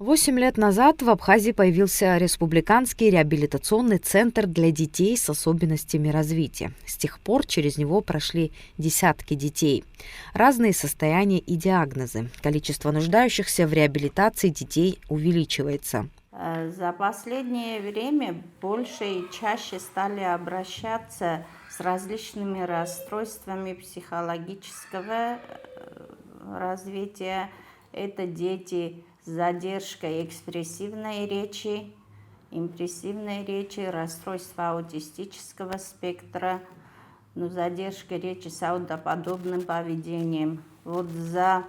8 лет назад в Абхазии появился Республиканский реабилитационный центр для детей с особенностями развития. С тех пор через него прошли десятки детей. Разные состояния и диагнозы. Количество нуждающихся в реабилитации детей увеличивается. За последнее время больше и чаще стали обращаться с различными расстройствами психологического развития. Это дети с задержкой экспрессивной речи, импрессивной речи, расстройства аутистического спектра, задержка речи с аутоподобным поведением. Вот за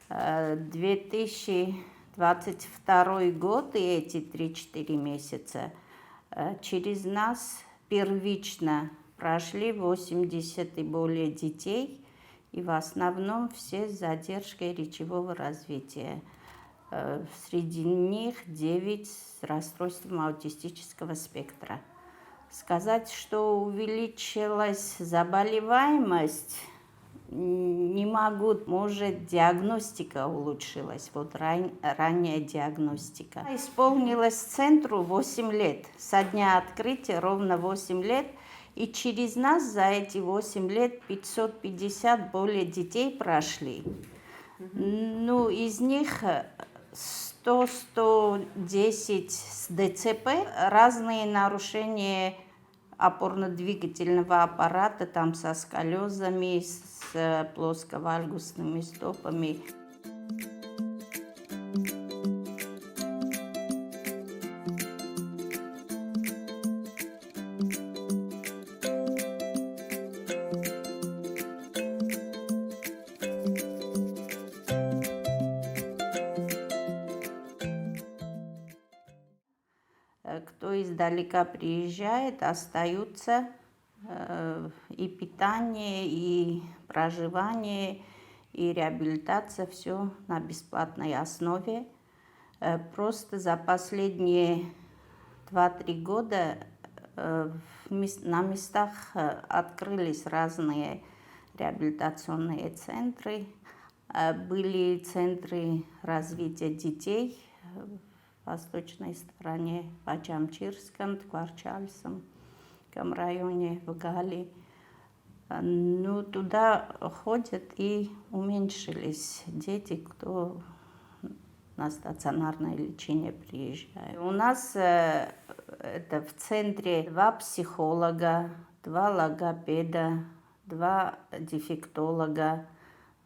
2022 год и эти 3-4 месяца через нас первично прошли 80 и более детей, и в основном все с задержкой речевого развития. Среди них 9 с расстройством аутистического спектра. Сказать, что увеличилась заболеваемость, не могу. Может, диагностика улучшилась, ранняя диагностика. Исполнилось центру 8 лет. Со дня открытия ровно 8 лет. И через нас за эти 8 лет 550 более детей прошли. Из них 100-110 с ДЦП, разные нарушения опорно-двигательного аппарата, там со сколиозами, с плосковальгусными стопами. Кто издалека приезжает, остаются, и питание, и проживание, и реабилитация, все на бесплатной основе. Просто за последние 2-3 года на местах открылись разные реабилитационные центры. Были центры развития детей в восточной стороне, в Ачамчирском, в Кварчальском районе, в Гали. Туда ходят и уменьшились дети, кто на стационарное лечение приезжает. У нас это в центре 2 психолога, 2 логопеда, 2 дефектолога,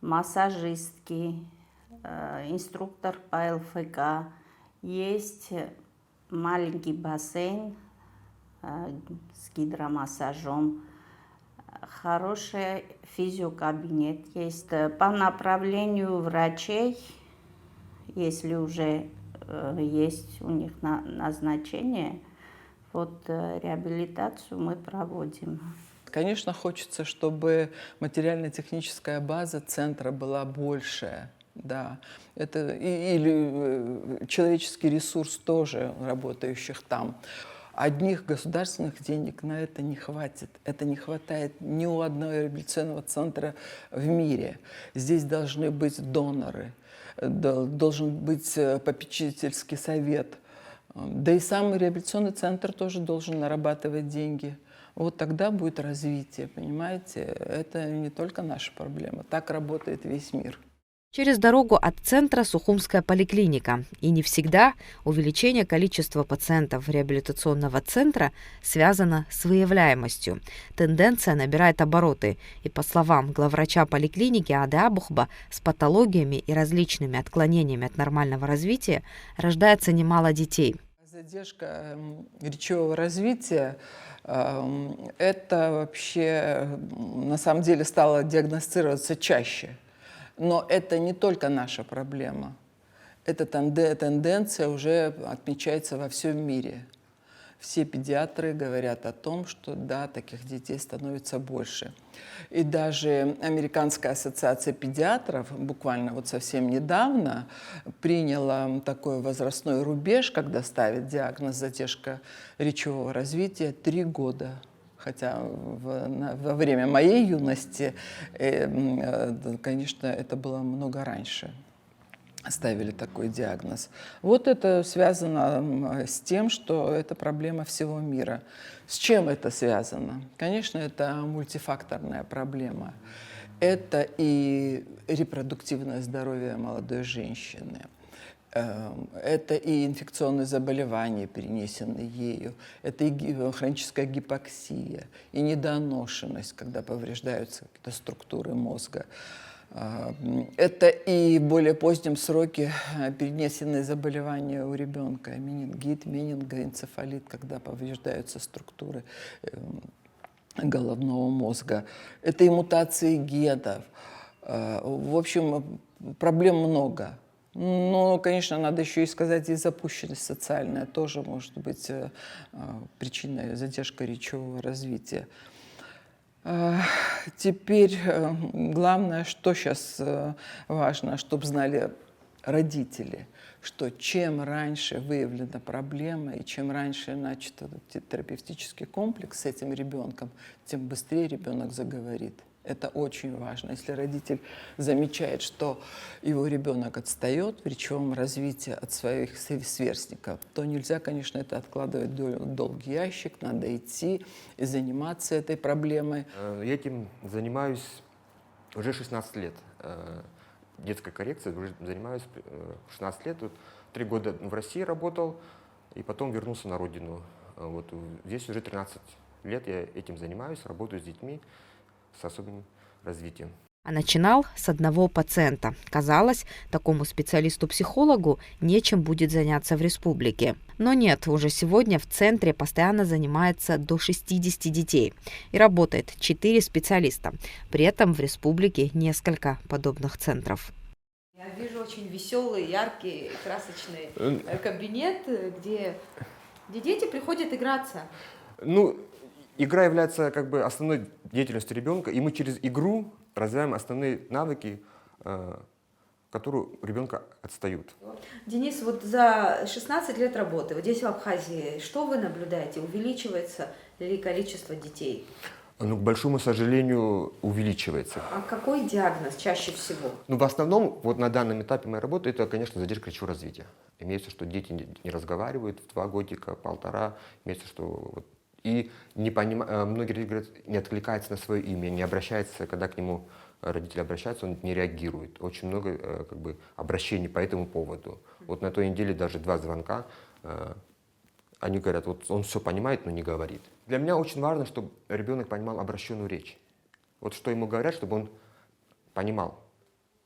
массажистки, инструктор по ЛФК. Есть маленький бассейн с гидромассажом, хороший физиокабинет есть. По направлению врачей, если уже есть у них назначение, реабилитацию мы проводим. Конечно, хочется, чтобы материально-техническая база центра была большая. Да, это или человеческий ресурс тоже работающих там. Одних государственных денег на это не хватит. Это не хватает ни у одного реабилитационного центра в мире. Здесь должны быть доноры, должен быть попечительский совет. Да и сам реабилитационный центр тоже должен нарабатывать деньги. Вот тогда будет развитие, понимаете? Это не только наша проблема. Так работает весь мир. Через дорогу от центра Сухумская поликлиника. И не всегда увеличение количества пациентов реабилитационного центра связано с выявляемостью. Тенденция набирает обороты. И по словам главврача поликлиники Ады Абухба, с патологиями и различными отклонениями от нормального развития рождается немало детей. Задержка речевого развития это вообще на самом деле стало диагностироваться чаще. Но это не только наша проблема. Эта тенденция уже отмечается во всем мире. Все педиатры говорят о том, что да, таких детей становится больше. И даже Американская ассоциация педиатров буквально совсем недавно приняла такой возрастной рубеж, когда ставят диагноз задержка речевого развития 3 года. Хотя во время моей юности, конечно, это было много раньше. ставили такой диагноз. Вот это связано с тем, что это проблема всего мира. С чем это связано? Конечно, это мультифакторная проблема. Это и репродуктивное здоровье молодой женщины, это и инфекционные заболевания, перенесенные ею, это и хроническая гипоксия, и недоношенность, когда повреждаются какие-то структуры мозга. Это и в более позднем сроке перенесенные заболевания у ребенка, менингит, менингоэнцефалит, когда повреждаются структуры головного мозга. Это и мутации генов. В общем, проблем много. Но, конечно, надо еще и сказать, и запущенность социальная тоже может быть причиной задержки речевого развития. Теперь главное, что сейчас важно, чтобы знали родители, что чем раньше выявлена проблема и чем раньше начат этот терапевтический комплекс с этим ребенком, тем быстрее ребенок заговорит. Это очень важно. Если родитель замечает, что его ребенок отстает в речевом развитии от своих сверстников, то нельзя, конечно, это откладывать в долгий ящик, надо идти и заниматься этой проблемой. Я этим занимаюсь уже 16 лет. Детской коррекцией уже занимаюсь 16 лет. 3 года в России работал и потом вернулся на родину. Вот здесь уже 13 лет я этим занимаюсь, работаю с детьми с особым развитием. А начинал с одного пациента. Казалось, такому специалисту-психологу нечем будет заняться в республике. Но нет, уже сегодня в центре постоянно занимается до 60 детей. И работает 4 специалиста. При этом в республике несколько подобных центров. Я вижу очень веселый, яркий, красочный кабинет, где дети приходят играться. Игра является как бы основной деятельностью ребенка, и мы через игру развиваем основные навыки, которые у ребенка отстают. Денис, вот за 16 лет работы, вот здесь в Абхазии, что вы наблюдаете? Увеличивается ли количество детей? К большому сожалению, увеличивается. А какой диагноз чаще всего? В основном, вот на данном этапе моей работы, это, конечно, задержка речевого развития. Имеется, что дети не разговаривают в 2 годика, 1,5, имеется, что... И многие родители говорят, не откликается на свое имя, не обращается, когда к нему родители обращаются, он не реагирует. Очень много обращений по этому поводу. Вот на той неделе даже 2 звонка, они говорят, вот он все понимает, но не говорит. Для меня очень важно, чтобы ребенок понимал обращенную речь. Вот что ему говорят, чтобы он понимал.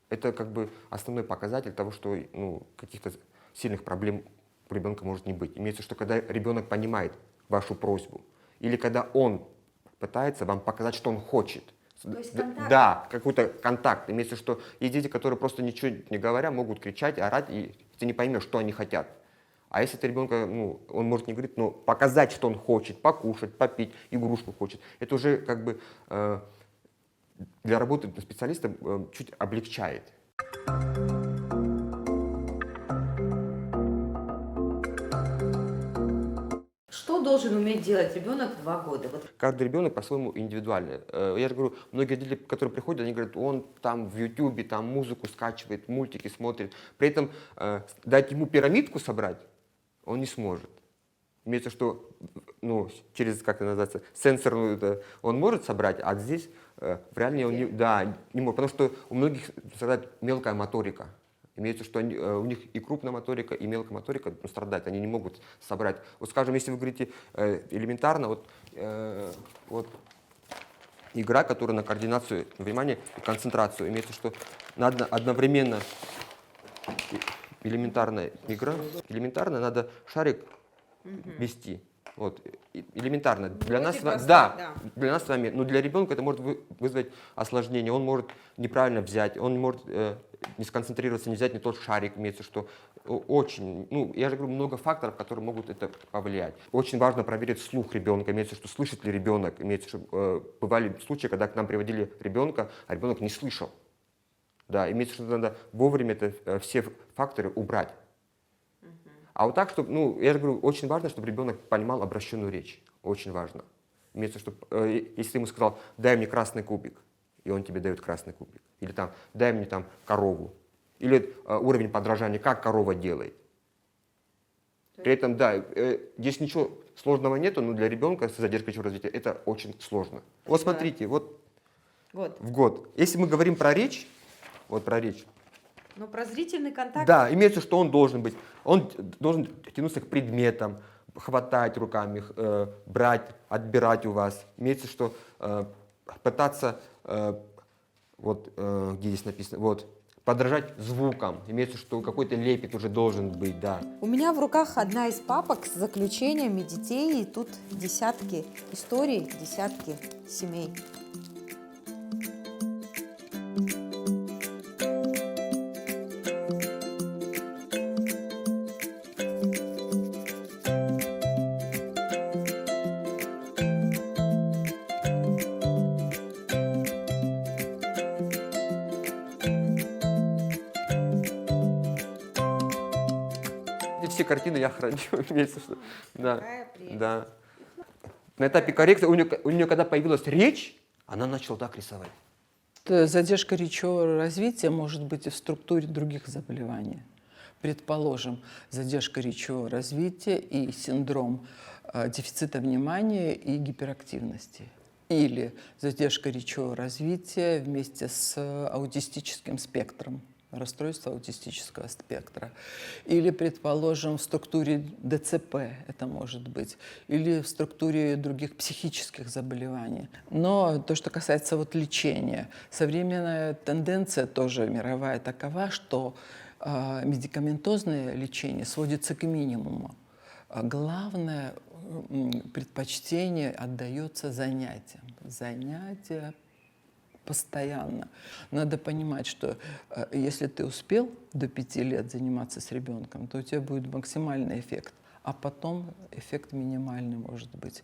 Это как бы основной показатель того, что каких-то сильных проблем у ребенка может не быть. Имеется в виду, что когда ребенок понимает вашу просьбу, или когда он пытается вам показать, что он хочет. То есть контакт? Да, какой-то контакт. Имеется в виду, что есть дети, которые просто ничего не говоря, могут кричать, орать, и ты не поймешь, что они хотят. А если ты ребенка, он может не говорить, но показать, что он хочет, покушать, попить, игрушку хочет, это уже как бы для работы специалиста чуть облегчает. Что должен уметь делать ребенок в 2 года? Вот. Каждый ребенок по-своему индивидуальный. Я же говорю, многие родители, которые приходят, они говорят, он там в Ютубе там музыку скачивает, мультики смотрит. При этом дать ему пирамидку собрать он не сможет. Имеется, что через, как это называется, сенсорную он может собрать, а здесь в реальности он не может, потому что у многих страдает мелкая моторика. Имеется, что у них и крупная моторика, и мелкая моторика страдает, они не могут собрать. Вот скажем, если вы говорите элементарно, вот игра, которая на координацию внимания и концентрацию, имеется, что надо одновременно элементарная игра, элементарно надо шарик вести. Вот. Элементарно. Для нас, для нас с вами, но для ребенка это может вызвать осложнение. Он может неправильно взять, он может не сконцентрироваться, не взять не тот шарик. Имеется, что очень, я же говорю, много факторов, которые могут это повлиять. Очень важно проверить слух ребенка, имеется, что слышит ли ребенок. Имеется, что бывали случаи, когда к нам приводили ребенка, а ребенок не слышал. Да, имеется, что надо вовремя это все факторы убрать. А вот так, чтобы, я же говорю, очень важно, чтобы ребенок понимал обращенную речь. Очень важно. Имеется, что, если ты ему сказал, дай мне красный кубик, и он тебе дает красный кубик. Или там, дай мне там корову. Или уровень подражания, как корова делает. При этом, да, здесь ничего сложного нету, но для ребенка с задержкой речевого развития это очень сложно. Вот смотрите, вот Год. в год. Если мы говорим про речь, вот про речь, Но про зрительный контакт. да, имеется, что он должен тянуться к предметам, хватать руками, брать, отбирать у вас. Имеется, что пытаться, вот где здесь написано, вот, подражать звукам. Имеется, что какой-то лепет уже должен быть, да. У меня в руках одна из папок с заключениями детей, и тут десятки историй, десятки семей. Эти все картины я храню. Имеется, что, да, Какая прелесть. да. На этапе коррекции у нее когда появилась речь, она начала так рисовать. Задержка речевого развития может быть и в структуре других заболеваний. Предположим, задержка речевого развития и синдром дефицита внимания и гиперактивности. Или задержка речевого развития вместе с аутистическим спектром, расстройство аутистического спектра. Или, предположим, в структуре ДЦП это может быть. Или в структуре других психических заболеваний. Но то, что касается вот лечения, современная тенденция тоже мировая такова, что медикаментозное лечение сводится к минимуму. Главное предпочтение отдается занятиям. Занятия постоянно. Надо понимать, что если ты успел до 5 лет заниматься с ребенком, то у тебя будет максимальный эффект, а потом эффект минимальный может быть.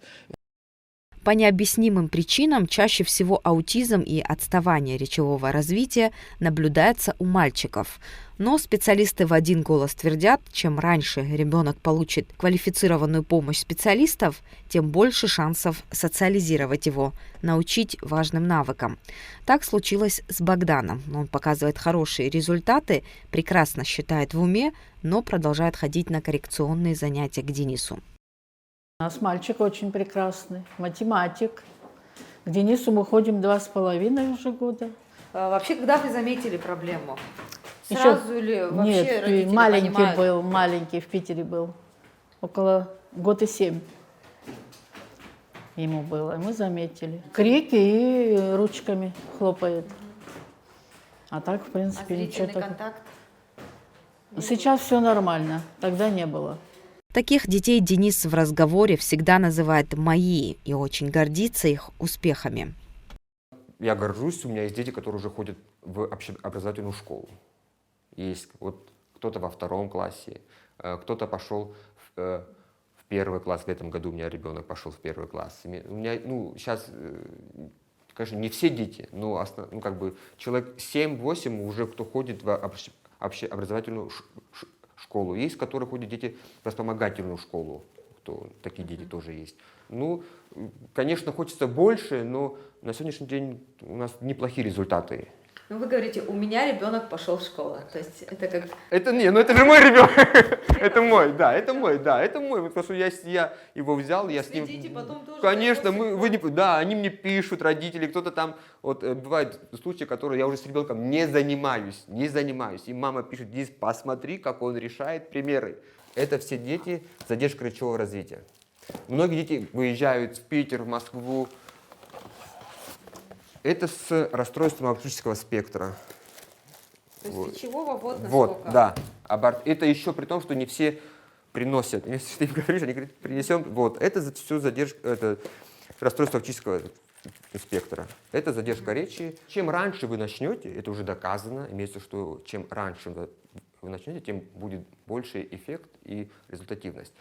По необъяснимым причинам чаще всего аутизм и отставание речевого развития наблюдается у мальчиков. Но специалисты в один голос твердят, чем раньше ребенок получит квалифицированную помощь специалистов, тем больше шансов социализировать его, научить важным навыкам. Так случилось с Богданом. Он показывает хорошие результаты, прекрасно считает в уме, но продолжает ходить на коррекционные занятия к Денису. У нас мальчик очень прекрасный, математик. К Денису мы ходим 2,5 уже года. Вообще, когда вы заметили проблему? Еще- Сразу или вообще Нет, родители маленький понимают? был, маленький в Питере был. Около года 7 ему было. И мы заметили. Крики и ручками хлопает. А так, в А принципе, ничего зрительный такого. контакт? Сейчас все нормально, тогда не было. Таких детей Денис в разговоре всегда называет «мои» и очень гордится их успехами. Я горжусь, у меня есть дети, которые уже ходят в общеобразовательную школу. Есть вот кто-то во 2 классе, кто-то пошел в 1 класс. В этом году у меня ребенок пошел в 1 класс. У меня, сейчас, конечно, не все дети, но как бы человек 7-8 уже кто ходит в общеобразовательную школу. Есть, которые ходят дети в вспомогательную школу. Такие дети тоже есть. Конечно, хочется больше, но на сегодняшний день у нас неплохие результаты. Ну, вы говорите, у меня ребенок пошел в школу. То есть это как... Это же мой ребенок. Это мой, это мой. Потому что я его взял, я с ним... Дети потом тоже... Конечно, такой да, они мне пишут, родители, кто-то там, вот бывают случаи, которые я уже с ребенком не занимаюсь. И мама пишет: Денис, посмотри, как он решает примеры. Это все дети с задержкой речевого развития. Многие дети выезжают в Питер, в Москву. Это с расстройством аутистического спектра. То есть речевого вот Вот, насколько? да. Это еще при том, что не все приносят. Если ты им говоришь, они говорят, принесем. Вот, это все задержка, это расстройство аутического спектра. Это задержка речи. Чем раньше вы начнете, это уже доказано, имеется в виду, что чем раньше вы начнете, тем будет больше эффект и результативность.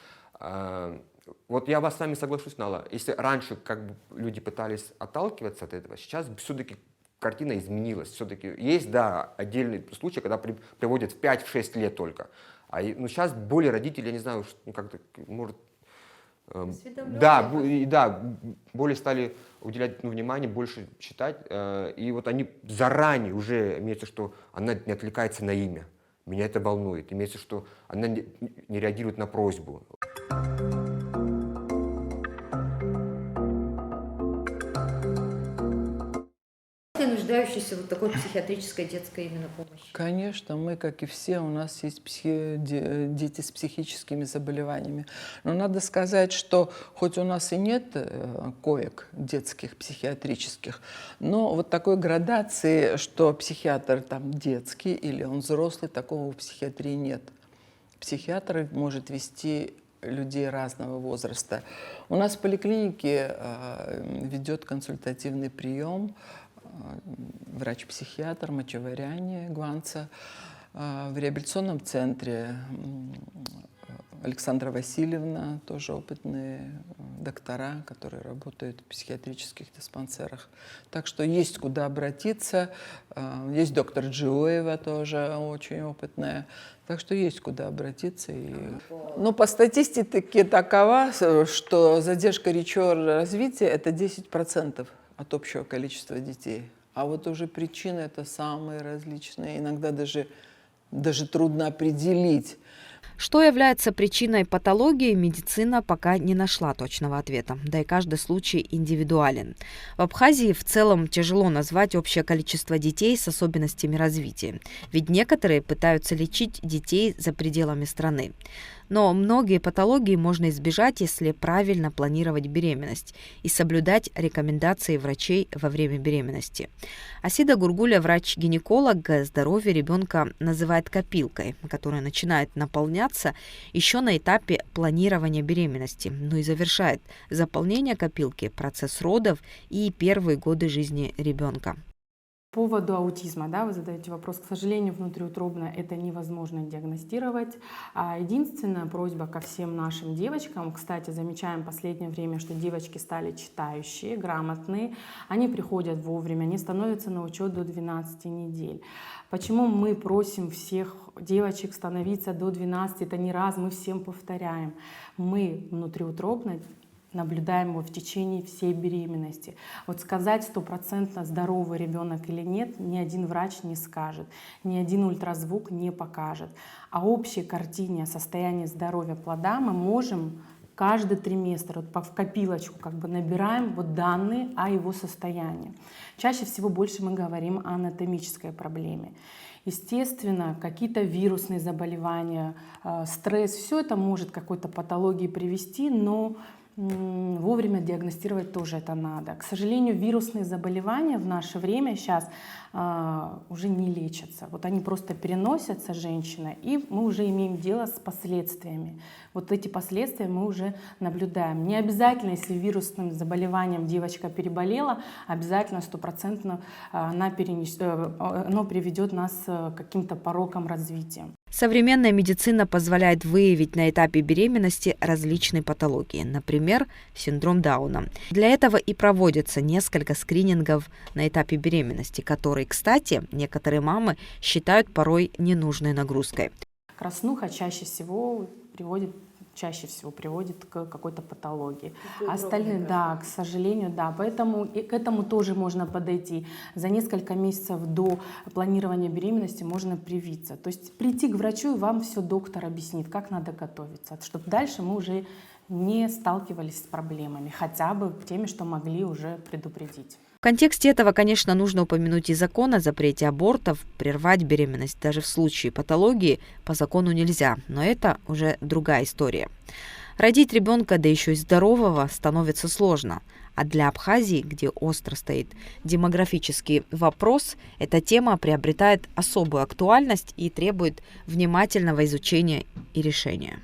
Вот я с вами соглашусь, Нала. Если раньше как бы люди пытались отталкиваться от этого, сейчас все-таки картина изменилась. Все-таки есть, да, отдельные случаи, когда приводят в 5-6 лет только. Сейчас более родители, я не знаю, как-то, может, Да, более стали уделять внимание, больше читать. И вот они заранее уже, имеется, что она не отвлекается на имя. Меня это волнует. Имеется, что она не реагирует на просьбу. Нуждающиеся вот такой психиатрической детской именно помощи. Конечно, мы, как и все, у нас есть дети с психическими заболеваниями. Но надо сказать, что хоть у нас и нет коек детских, психиатрических, но вот такой градации, что психиатр там детский или он взрослый, такого в психиатрии нет. Психиатр может вести людей разного возраста. У нас в поликлинике ведет консультативный прием врач-психиатр Мачаваряне Гванца. В реабилитационном центре Александра Васильевна, тоже опытные доктора, которые работают в психиатрических диспансерах. Так что есть куда обратиться. Есть доктор Джиоева, тоже очень опытная. Так что есть куда обратиться. Но по статистике такова, что задержка речевого развития – это 10% от общего количества детей. А вот уже причины это самые различные. Иногда даже трудно определить. Что является причиной патологии, медицина пока не нашла точного ответа, да и каждый случай индивидуален. В Абхазии в целом тяжело назвать общее количество детей с особенностями развития, ведь некоторые пытаются лечить детей за пределами страны. Но многие патологии можно избежать, если правильно планировать беременность и соблюдать рекомендации врачей во время беременности. Асида Гургуля, врач-гинеколог, здоровье ребенка называет копилкой, которая начинает наполняться еще на этапе планирования беременности, но и завершает заполнение копилки, процесс родов и первые годы жизни ребенка. По поводу аутизма, да, вы задаете вопрос. К сожалению, внутриутробно это невозможно диагностировать. Единственная просьба ко всем нашим девочкам, кстати, замечаем в последнее время, что девочки стали читающие, грамотные, они приходят вовремя, они становятся на учет до 12 недель. Почему мы просим всех девочек становиться до 12? Это не раз, мы всем повторяем. Мы внутриутробно наблюдаем его в течение всей беременности. Вот сказать 100% здоровый ребенок или нет, ни один врач не скажет, ни один ультразвук не покажет. А общей картине состояния здоровья плода мы можем каждый триместр вот в копилочку как бы набираем вот данные о его состоянии. Чаще всего больше мы говорим о анатомической проблеме. Естественно, какие-то вирусные заболевания, стресс, все это может к какой-то патологии привести, но вовремя диагностировать тоже это надо. К сожалению, вирусные заболевания в наше время сейчас уже не лечатся. Вот они просто переносятся, женщина, и мы уже имеем дело с последствиями. Вот эти последствия мы уже наблюдаем. Не обязательно, если вирусным заболеванием девочка переболела, обязательно 100% оно приведет нас к каким-то порокам развития. Современная медицина позволяет выявить на этапе беременности различные патологии, например, синдром Дауна. Для этого и проводятся несколько скринингов на этапе беременности, которые, кстати, некоторые мамы считают порой ненужной нагрузкой. Краснуха чаще всего приводит к какой-то патологии. Остальные, да, к сожалению, да. Поэтому и к этому тоже можно подойти. За несколько месяцев до планирования беременности можно привиться. То есть прийти к врачу, и вам все доктор объяснит, как надо готовиться, чтобы дальше мы уже не сталкивались с проблемами, хотя бы теми, что могли уже предупредить. В контексте этого, конечно, нужно упомянуть и закон о запрете абортов. Прервать беременность даже в случае патологии по закону нельзя, но это уже другая история. Родить ребенка, да еще и здорового, становится сложно. А для Абхазии, где остро стоит демографический вопрос, эта тема приобретает особую актуальность и требует внимательного изучения и решения.